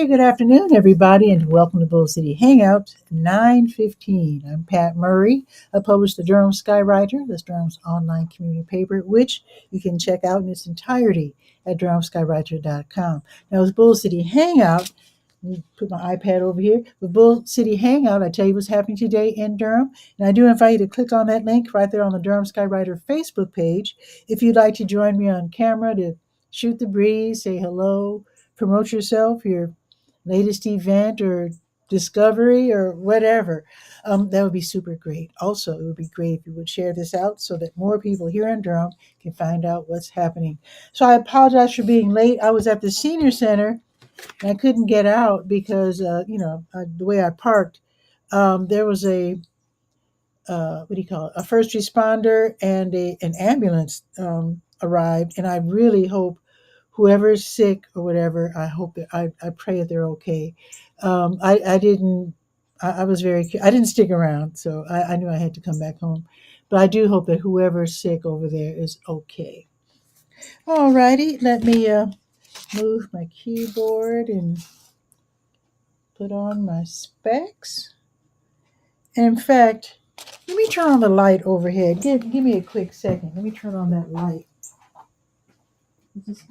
Hey, good afternoon, everybody, and welcome to Bull City Hangout 9:15. I'm Pat Murray. I publish the Durham Skywriter, that's Durham's online community paper, which you can check out in its entirety at durhamskywriter.com. Now, with Bull City Hangout, let me put my iPad over here. With Bull City Hangout, I tell you what's happening today in Durham, and I do invite you to click on that link right there on the Durham Skywriter Facebook page if you'd like to join me on camera to shoot the breeze, say hello, promote yourself, your latest event or discovery or whatever. That would be super great. Also, it would be great if you would share this out so that more people here in Durham can find out what's happening. So I apologize for being late. I was at the senior center and I couldn't get out because, the way I parked, there was what do you call it? A first responder and an ambulance arrived, and I really hope whoever's sick or whatever, I hope that I pray that they're okay. I didn't. I was I didn't stick around, so I knew I had to come back home. But I do hope that whoever's sick over there is okay. All righty, let me move my keyboard and put on my specs. And in fact, let me turn on the light overhead. Give me a quick second. Let me turn on that light. It's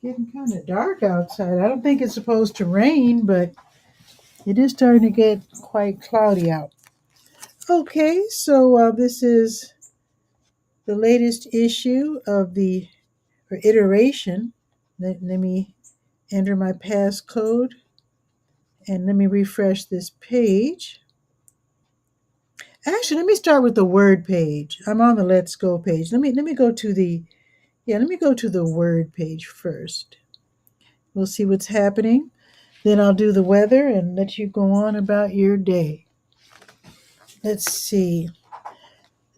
getting kind of dark outside. I don't think it's supposed to rain, but it is starting to get quite cloudy out. Okay, so this is the latest issue of the or iteration. Let me enter my passcode and let me refresh this page. Actually, let me start with the word page. I'm on the Let's Go page. Let me go to the word page first. We'll see what's happening. Then I'll do the weather and let you go on about your day. Let's see.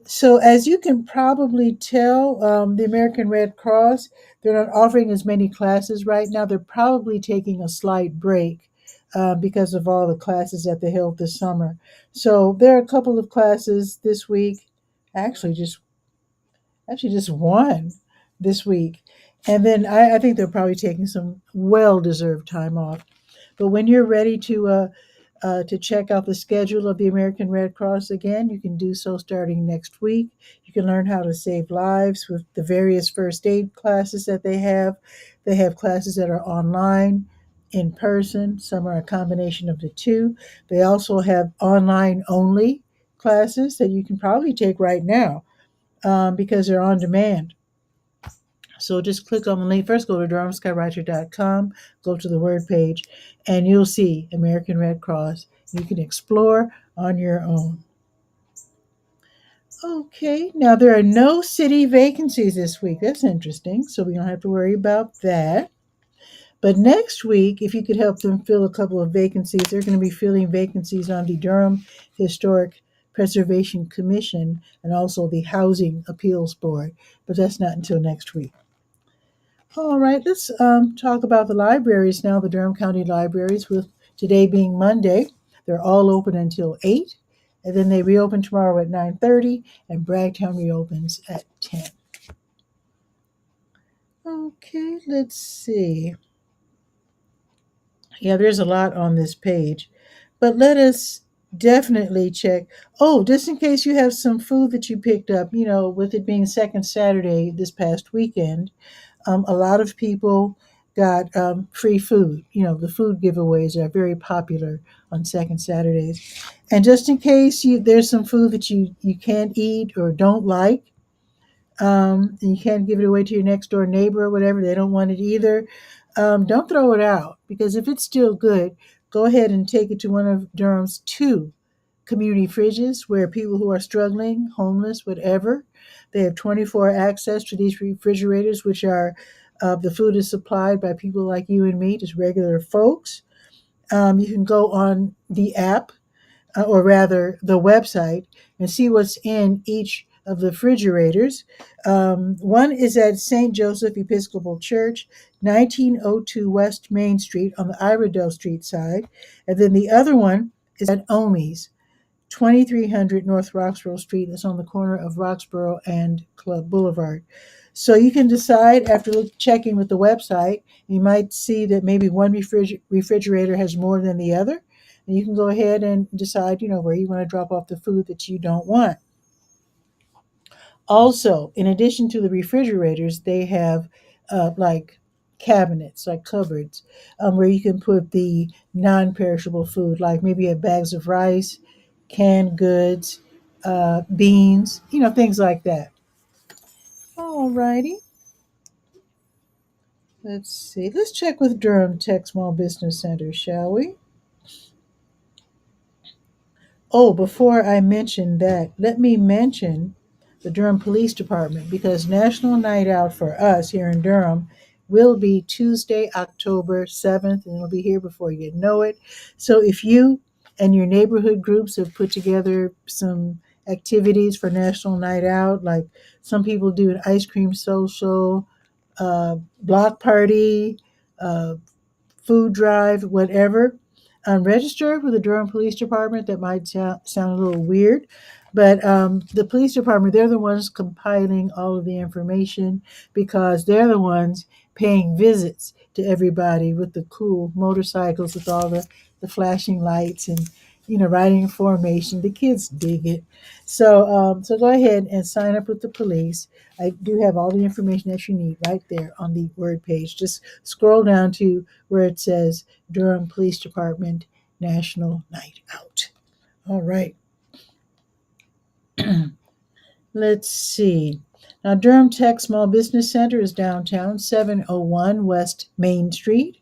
So as you can probably tell, the American Red Cross, they're not offering as many classes right now. They're probably taking a slight break because of all the classes that they held this summer. So there are a couple of classes this week, actually just one this week. And then I think they're probably taking some well-deserved time off. But when you're ready to check out the schedule of the American Red Cross again, you can do so starting next week. You can learn how to save lives with the various first aid classes that they have. They have classes that are online, in person. Some are a combination of the two. They also have online only classes that you can probably take right now because they're on demand. So just click on the link. First, go to durhamskywriter.com, go to the word page, and you'll see American Red Cross. You can explore on your own. Okay, now there are no city vacancies this week. That's interesting, so we don't have to worry about that. But next week, if you could help them fill a couple of vacancies, they're going to be filling vacancies on the Durham Historic Preservation Commission and also the Housing Appeals Board. But that's not until next week. All right, let's talk about the libraries now, the Durham County Libraries, with today being Monday. They're all open until 8, and then they reopen tomorrow at 9:30, and Bragtown reopens at 10. Okay, let's see. Yeah, there's a lot on this page, but let us definitely check. Oh, just in case you have some food that you picked up, with it being second Saturday this past weekend, a lot of people got free food. The food giveaways are very popular on second Saturdays. And just in case there's some food that you can't eat or don't like, and you can't give it away to your next door neighbor or whatever, they don't want it either, don't throw it out, because if it's still good, go ahead and take it to one of Durham's 2 community fridges where people who are struggling, homeless, whatever, they have 24 access to these refrigerators, which are the food is supplied by people like you and me, just regular folks. You can go on the app, or rather the website, and see what's in each of the refrigerators. One is at St. Joseph Episcopal Church, 1902 West Main Street on the Iredell Street side. And then the other one is at Omi's, 2300 North Roxborough Street. That's on the corner of Roxborough and Club Boulevard. So you can decide after checking with the website. You might see that maybe one refrigerator has more than the other, and you can go ahead and decide, where you want to drop off the food that you don't want. Also, in addition to the refrigerators, they have like cabinets, like cupboards, where you can put the non-perishable food, like maybe you have bags of rice, canned goods, beans, things like that. All righty. Let's see. Let's check with Durham Tech Small Business Center, shall we? Oh, before I mention that, let me mention the Durham Police Department, because National Night Out for us here in Durham will be Tuesday, October 7th, and it'll be here before you know it. So if you and your neighborhood groups have put together some activities for National Night Out, like some people do an ice cream social, block party, uh, food drive, whatever. Register with the Durham Police Department. That might sound a little weird, but the police department, they're the ones compiling all of the information, because they're the ones paying visits to everybody with the cool motorcycles with all the flashing lights and writing information. The kids dig it. So go ahead and sign up with the police. I do have all the information that you need right there on the word page. Just scroll down to where it says Durham Police Department National Night Out. All right. Let's see. Now, Durham Tech Small Business Center is downtown, 701 West Main Street.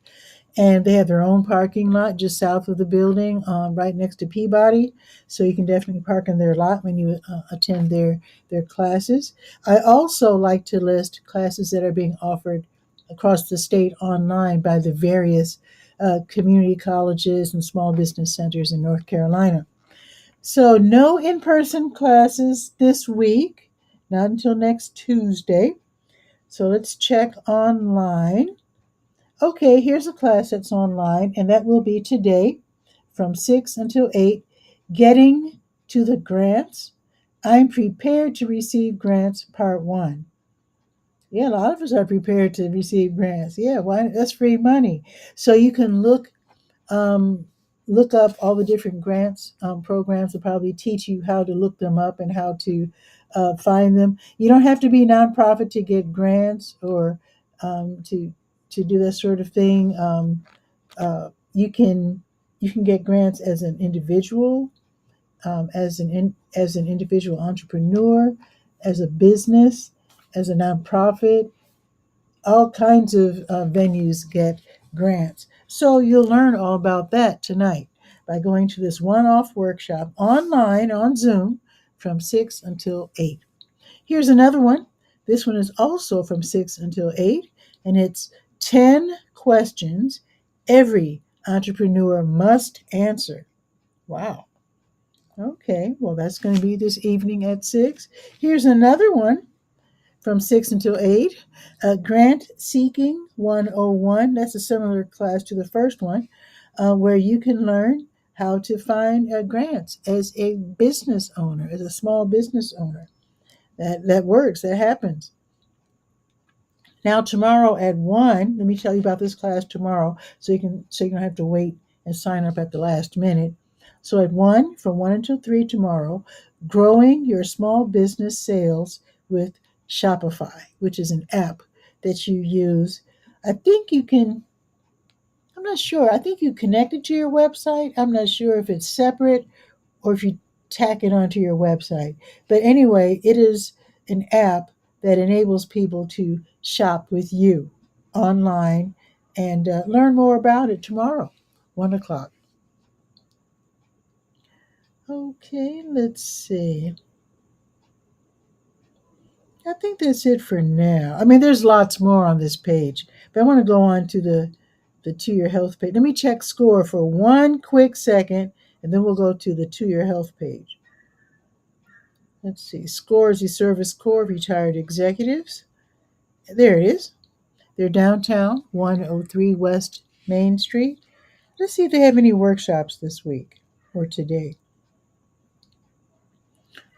And they have their own parking lot just south of the building, right next to Peabody. So you can definitely park in their lot when you attend their classes. I also like to list classes that are being offered across the state online by the various community colleges and small business centers in North Carolina. So no in-person classes this week, not until next Tuesday. So let's check online. Okay, here's a class that's online, and that will be today from 6 until 8. Getting to the grants. I'm prepared to receive grants, part 1. Yeah, a lot of us are prepared to receive grants. Yeah, why? That's free money. So you can um, look up all the different grants programs. Will probably teach you how to look them up and how to find them. You don't have to be nonprofit to get grants or to do that sort of thing. You can get grants as an individual, as an individual entrepreneur, as a business, as a nonprofit. All kinds of venues get grants. So you'll learn all about that tonight by going to this one-off workshop online on Zoom from 6 until 8. Here's another one. This one is also from 6 until 8, and it's 10 questions every entrepreneur must answer. Wow. Okay, well, that's going to be this evening at 6. Here's another one from 6 until 8. Grant Seeking 101. That's a similar class to the first one, where you can learn how to find grants as a business owner, as a small business owner. That works, that happens. Now tomorrow at 1, let me tell you about this class tomorrow so you don't have to wait and sign up at the last minute. So at 1, from 1 until 3 tomorrow, growing your small business sales with Shopify, which is an app that you use. I think you can, I'm not sure. I think you connect it to your website. I'm not sure if it's separate or if you tack it onto your website. But anyway, it is an app that enables people to shop with you online, and learn more about it tomorrow, 1 o'clock. Okay, let's see. I think that's it for now. I mean, there's lots more on this page, but I want to go on to the To Your Health page. Let me check score for one quick second, and then we'll go to the To Your Health page. Let's see. Scores the Service Corps retired executives. There it is. They're downtown, 103 West Main Street. Let's see if they have any workshops this week or today.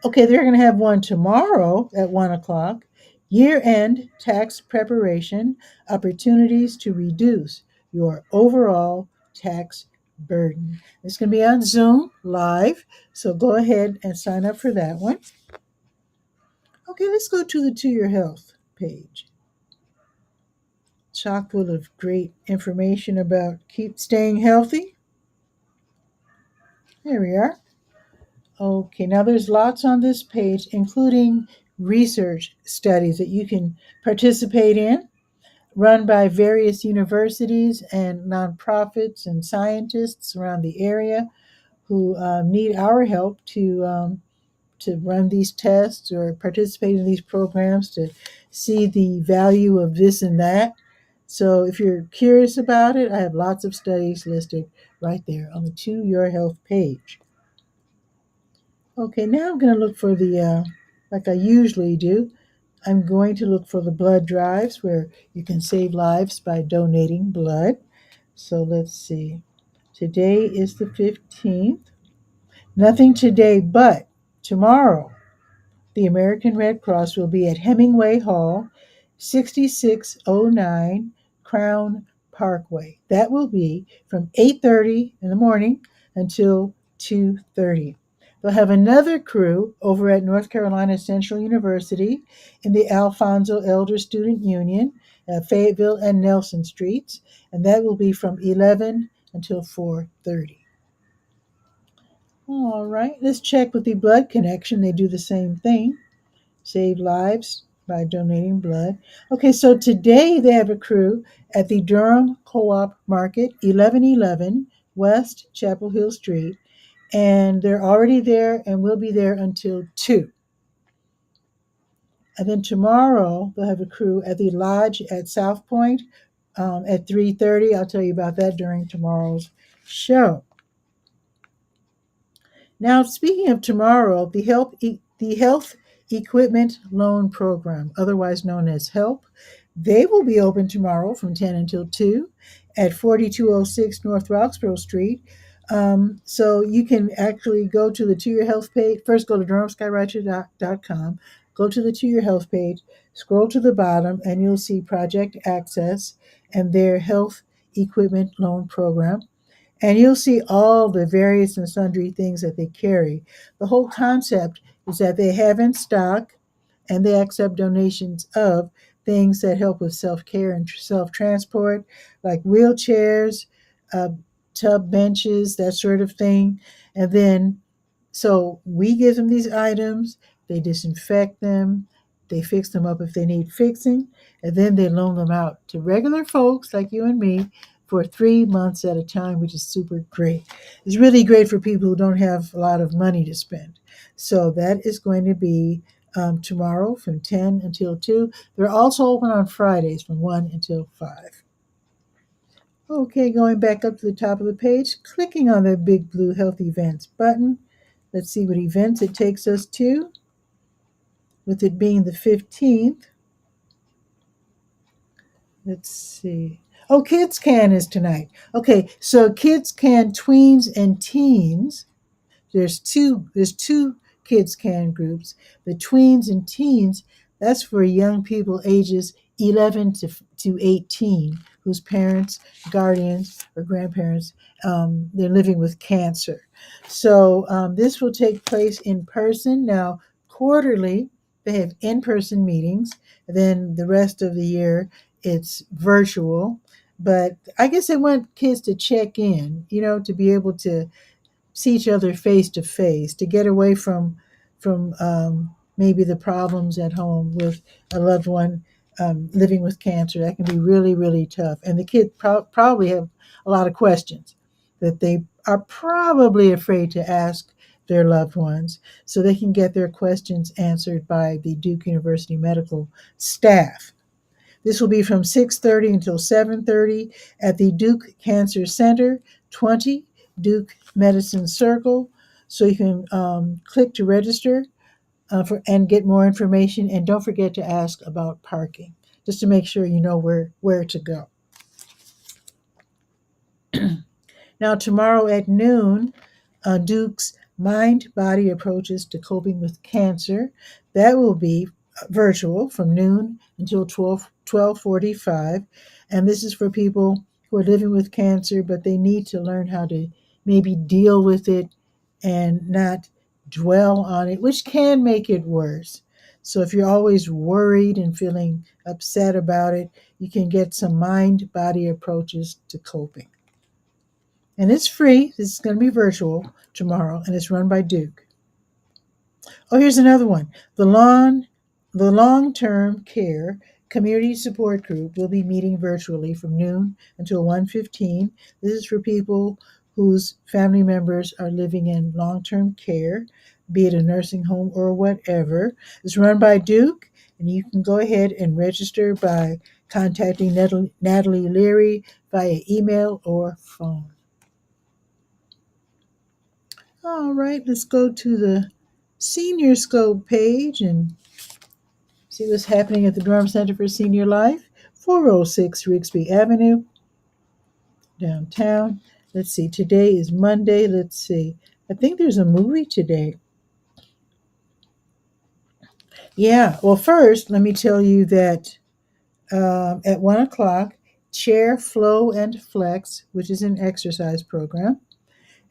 Okay, they're going to have one tomorrow at 1 o'clock. Year end tax preparation opportunities to reduce your overall tax burden. It's going to be on Zoom live, so go ahead and sign up for that one. Okay, let's go to the To Your Health page. Chock full of great information about keep staying healthy. There we are. Okay, now there's lots on this page, including research studies that you can participate in, run by various universities and nonprofits and scientists around the area who need our help to run these tests or participate in these programs to see the value of this and that. So if you're curious about it, I have lots of studies listed right there on the To Your Health page. Okay, now I'm going to look for like I usually do, I'm going to look for the blood drives where you can save lives by donating blood. So let's see. Today is the 15th. Nothing today, but tomorrow, the American Red Cross will be at Hemingway Hall, 6609 Crown Parkway. That will be from 8:30 in the morning until 2:30. They'll have another crew over at North Carolina Central University in the Alfonso Elder Student Union at Fayetteville and Nelson Streets, and that will be from 11 until 4:30. All right, let's check with the Blood Connection. They do the same thing, save lives by donating blood. Okay, so today they have a crew at the Durham Co-op Market, 1111 West Chapel Hill Street, and they're already there and will be there until 2. And then tomorrow they'll have a crew at the Lodge at South Point at 3:30. I'll tell you about that during tomorrow's show. Now, speaking of tomorrow, the Health Equipment Loan Program, otherwise known as HELP, they will be open tomorrow from 10 until 2 at 4206 North Roxborough Street. So you can actually go to the To Your Health page. First, go to DurhamSkyWriter.com, go to the To Your Health page, scroll to the bottom, and you'll see Project Access and their Health Equipment Loan Program. And you'll see all the various and sundry things that they carry. The whole concept is that they have in stock and they accept donations of things that help with self-care and self-transport, like wheelchairs, uh, tub benches, that sort of thing. And then, so we give them these items, they disinfect them, they fix them up if they need fixing, and then they loan them out to regular folks like you and me for 3 months at a time, which is super great. It's really great for people who don't have a lot of money to spend. So that is going to be tomorrow from 10 until 2. They're also open on Fridays from 1 until 5. Okay, going back up to the top of the page, clicking on the big blue Health Events button. Let's see what events it takes us to, with it being the 15th. Let's see. Oh, Kids Can is tonight. Okay, so Kids Can Tweens and Teens. There's two Kids Can groups. The Tweens and Teens, that's for young people ages 11 to 18 whose parents, guardians, or grandparents, they're living with cancer. So this will take place in person. Now, quarterly, they have in-person meetings. Then the rest of the year, it's virtual. But I guess they want kids to check in, to be able to see each other face to face, to get away from maybe the problems at home with a loved one living with cancer. That can be really, really tough. And the kids probably have a lot of questions that they are probably afraid to ask their loved ones, so they can get their questions answered by the Duke University medical staff. This will be from 6:30 until 7:30 at the Duke Cancer Center, 20 Duke Medicine Circle. So you can click to register and get more information. And don't forget to ask about parking, just to make sure you know where to go. Now, tomorrow at noon, Duke's Mind Body Approaches to Coping with Cancer. That will be virtual from noon until 12:45. And this is for people who are living with cancer, but they need to learn how to maybe deal with it and not dwell on it, which can make it worse. So if you're always worried and feeling upset about it, you can get some mind body approaches to coping. And it's free. This is going to be virtual tomorrow, and it's run by Duke. Oh, here's another one. The long-term care community support group will be meeting virtually from noon until 1:15. This is for people whose family members are living in long-term care, be it a nursing home or whatever. It's run by Duke, and you can go ahead and register by contacting Natalie Leary via email or phone. All right, let's go to the Senior Scope page and see what's happening at the Durham Center for Senior Life, 406 Rigsby Avenue, downtown. Let's see, today is Monday. Let's see, I think there's a movie today. Yeah, well, first, let me tell you that at 1 o'clock, Chair Flow and Flex, which is an exercise program.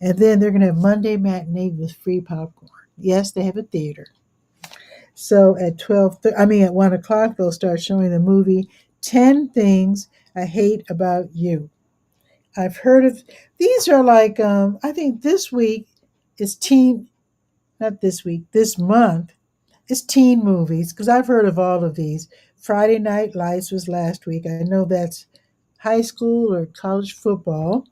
And then they're going to have Monday matinee with free popcorn. Yes, they have a theater. So at at 1 o'clock, they'll start showing the movie 10 Things I Hate About You. I've heard of these are like I think this week is teen, not this week, this month is teen movies because I've heard of all of these. Friday Night Lights was last week. I know that's high school or college football.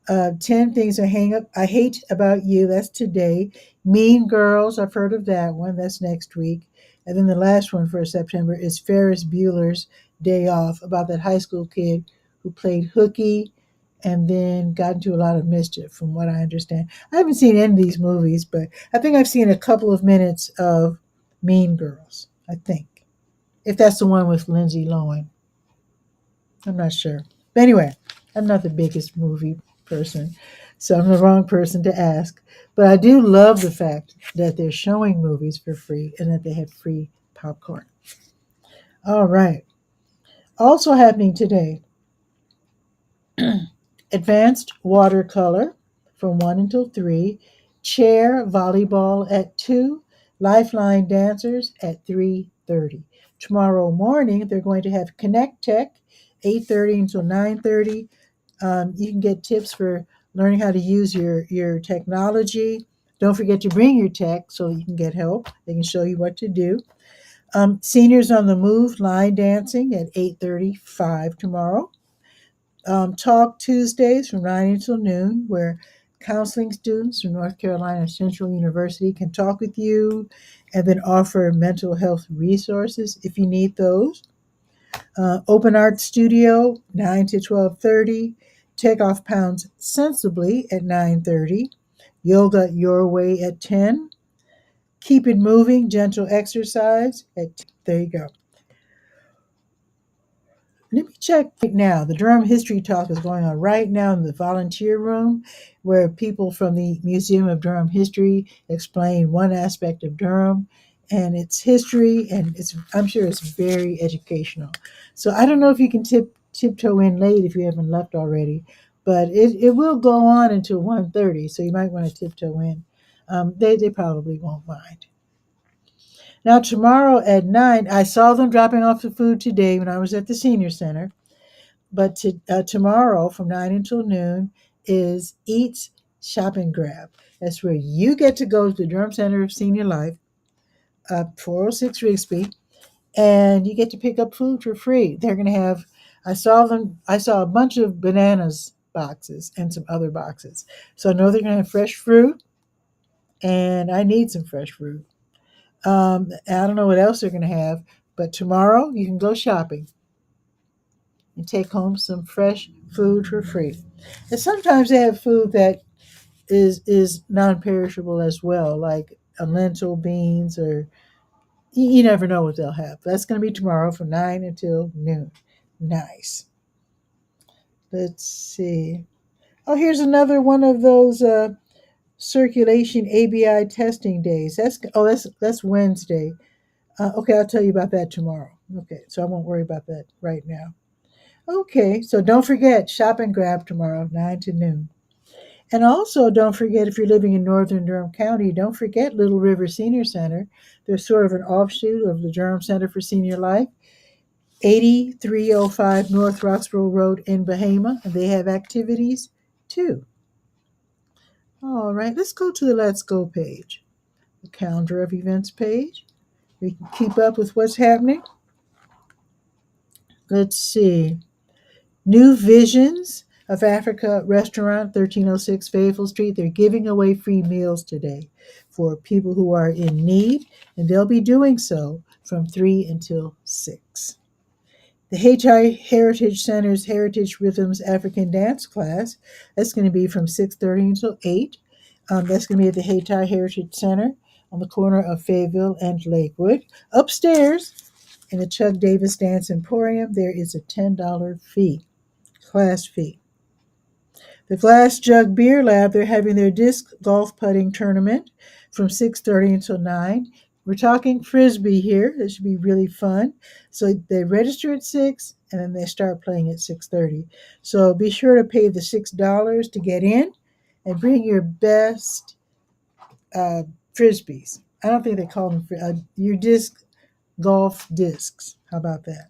10 Things I Hate About You, that's today. Mean Girls, I've heard of that one, that's next week. And then the last one for September is Ferris Bueller's Day Off, about that high school kid who played hooky and then got into a lot of mischief, from what I understand. I haven't seen any of these movies, but I think I've seen a couple of minutes of Mean Girls, I think. If that's the one with Lindsay Lohan. I'm not sure. But anyway, I'm not the biggest movie person, so I'm the wrong person to ask. But I do love the fact that they're showing movies for free and that they have free popcorn. All right. Also happening today, advanced watercolor from 1 until 3, chair volleyball at 2, lifeline dancers at 3:30. Tomorrow morning, they're going to have Connect Tech, 8:30 until 9:30. You can get tips for learning how to use your technology. Don't forget to bring your tech so you can get help. They can show you what to do. Seniors on the Move line dancing at 8:35 tomorrow. Talk Tuesdays from 9 until noon, where counseling students from North Carolina Central University can talk with you and then offer mental health resources if you need those. Open Art Studio, 9 to 12:30. Take off pounds sensibly at 9:30. Yoga Your Way at 10. Keep it moving, gentle exercise at 10. There you go. Let me check right now. The Durham History Talk is going on right now in the volunteer room, where people from the Museum of Durham History explain one aspect of Durham and its history, and I'm sure it's very educational. So I don't know if you can tiptoe in late if you haven't left already, but it will go on until 1:30, so you might want to tiptoe in. They probably won't mind. Now, tomorrow at 9, I saw them dropping off the food today when I was at the senior center. But tomorrow from 9 until noon is Eats, Shop, and Grab. That's where you get to go to the Durham Center of Senior Life, 406 Rigsby, and you get to pick up food for free. They're going to have, I saw a bunch of bananas boxes and some other boxes. So I know they're going to have fresh fruit, and I need some fresh fruit. I don't know what else they're going to have, but tomorrow you can go shopping and take home some fresh food for free. And sometimes they have food that is non-perishable as well, like a lentil beans, or you never know what they'll have. That's going to be tomorrow from 9 until noon. Nice. Let's see. Oh, here's another one of those circulation ABI testing days. That's Wednesday. Okay, I'll tell you about that tomorrow. Okay, so I won't worry about that right now. Okay, so don't forget shop and grab tomorrow, 9 to noon. And also, don't forget if you're living in northern Durham County, don't forget Little River Senior Center. They're sort of an offshoot of the Durham Center for Senior Life, 8305 North Roxborough Road in Bahama. And they have activities too. All right, let's go to the Let's Go page, the calendar of events page. We can keep up with what's happening. Let's see. New Visions of Africa restaurant, 1306 Fayetteville Street. They're giving away free meals today for people who are in need, and they'll be doing so from 3 until 6. The Haiti Heritage Center's Heritage Rhythms African Dance class, that's going to be from 6:30 until 8. That's going to be at the Haiti Heritage Center on the corner of Fayetteville and Lakewood. Upstairs in the Chuck Davis Dance Emporium, there is a $10 class fee. The Glass Jug Beer Lab, they're having their disc golf putting tournament from 6:30 until 9. We're talking frisbee here. This should be really fun. So they register at 6 and then they start playing at 6:30. So be sure to pay the $6 to get in and bring your best frisbees. I don't think they call them your disc golf discs. How about that?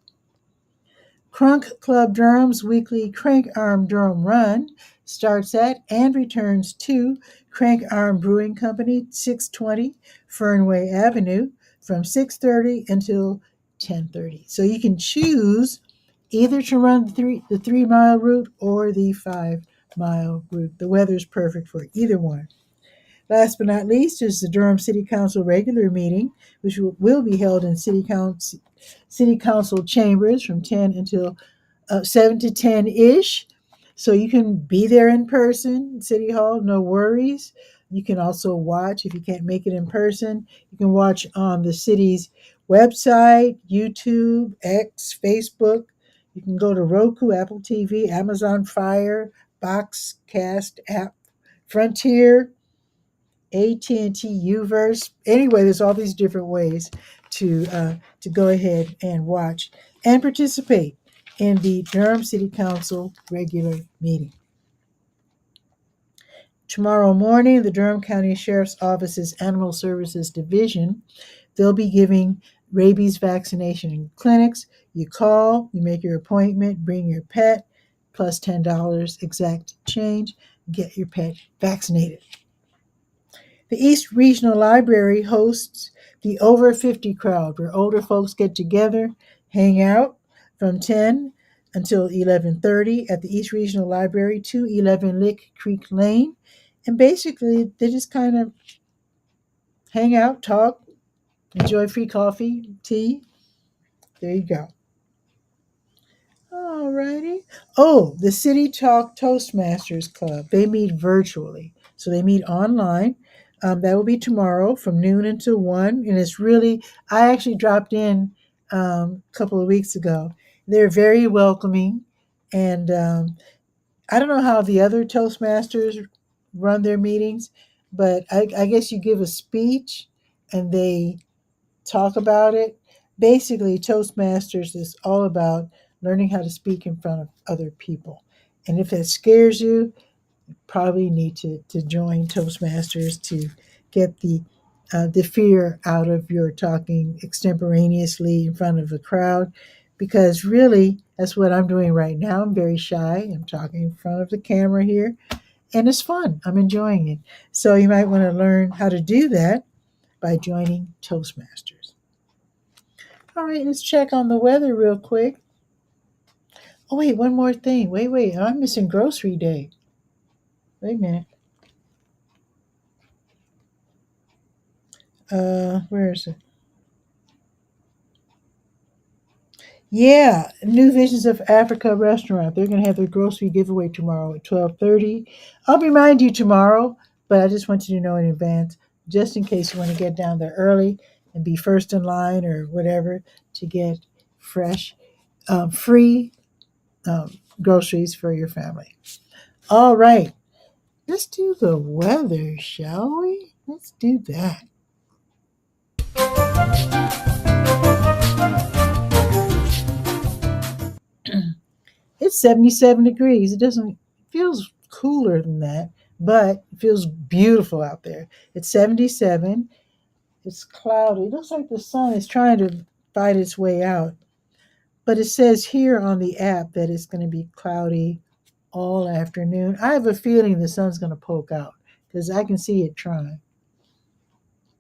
Crunk Club Durham's weekly Crank Arm Durham Run starts at and returns to Crank Arm Brewing Company, 620 Fernway Avenue, from 6:30 until 10:30. So you can choose either to run the 3 mile route or the 5 mile route. The weather's perfect for either one. Last but not least is the Durham City Council regular meeting, which will be held in City Council chambers from 10 until 7 to 10 ish. So you can be there in person, City Hall, no worries. You can also watch if you can't make it in person. You can watch on the city's website, YouTube, X, Facebook. You can go to Roku, Apple TV, Amazon Fire, Boxcast app, Frontier, AT&T Uverse. Anyway, there's all these different ways to go ahead and watch and participate in the Durham City Council regular meeting. Tomorrow morning, the Durham County Sheriff's Office's Animal Services Division, they'll be giving rabies vaccination in clinics. You call, you make your appointment, bring your pet, plus $10 exact change, get your pet vaccinated. The East Regional Library hosts the Over 50 Crowd, where older folks get together, hang out from 10 until 11:30 at the East Regional Library, 211 Lick Creek Lane. And basically, they just kind of hang out, talk, enjoy free coffee, tea. There you go. All righty. Oh, the City Talk Toastmasters Club. They meet virtually. So they meet online. That will be tomorrow from noon until 1. And it's really, I actually dropped in a couple of weeks ago. They're very welcoming. And I don't know how the other Toastmasters run their meetings, but I guess you give a speech and they talk about it. Basically, Toastmasters is all about learning how to speak in front of other people. And if that scares you, you probably need to join Toastmasters to get the fear out of your talking extemporaneously in front of a crowd. Because really, that's what I'm doing right now. I'm very shy. I'm talking in front of the camera here, and it's fun. I'm enjoying it. So you might want to learn how to do that by joining Toastmasters. All right, let's check on the weather real quick. Oh, wait, one more thing. Wait. I'm missing grocery day. Wait a minute. Where is it? Yeah, New Visions of Africa restaurant. They're going to have their grocery giveaway tomorrow at 12:30. I'll remind you tomorrow, but I just want you to know in advance, just in case you want to get down there early and be first in line or whatever to get fresh, free groceries for your family. All right. Let's do the weather, shall we? Let's do that. It's 77 degrees. It doesn't it feels cooler than that, but it feels beautiful out there. It's 77. It's cloudy. It looks like the sun is trying to fight its way out. But it says here on the app that it's going to be cloudy all afternoon. I have a feeling the sun's going to poke out because I can see it trying.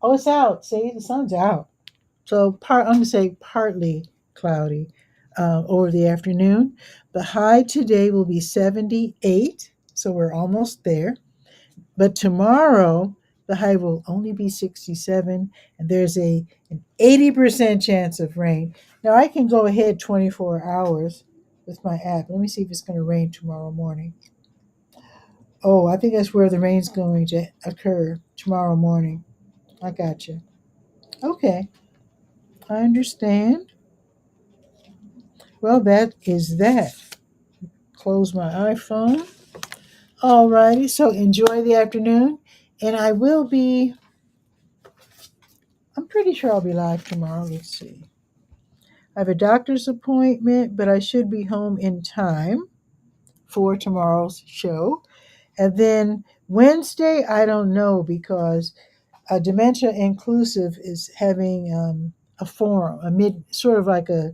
Oh, it's out. See, the sun's out. So I'm going to say partly cloudy over the afternoon. The high today will be 78, so we're almost there. But tomorrow, the high will only be 67, and there's an 80% chance of rain. Now, I can go ahead 24 hours with my app. Let me see if it's going to rain tomorrow morning. Oh, I think that's where the rain's going to occur tomorrow morning. I got you. Okay, I understand. Well, that is that. Close my iPhone. Alrighty, so enjoy the afternoon, and I'm pretty sure I'll be live tomorrow. Let's see. I have a doctor's appointment, but I should be home in time for tomorrow's show. And then Wednesday, I don't know because Dementia Inclusive is having a forum, sort of like a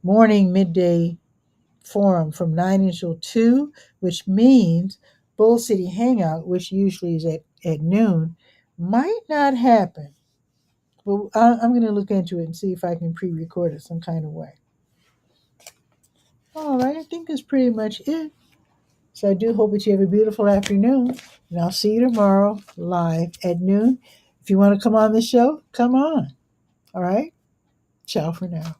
morning, midday forum from 9 until 2, which means Bull City Hangout, which usually is at noon, might not happen. But I'm going to look into it and see if I can pre-record it some kind of way. All right, I think that's pretty much it. So I do hope that you have a beautiful afternoon, and I'll see you tomorrow live at noon. If you want to come on the show, come on. All right, ciao for now.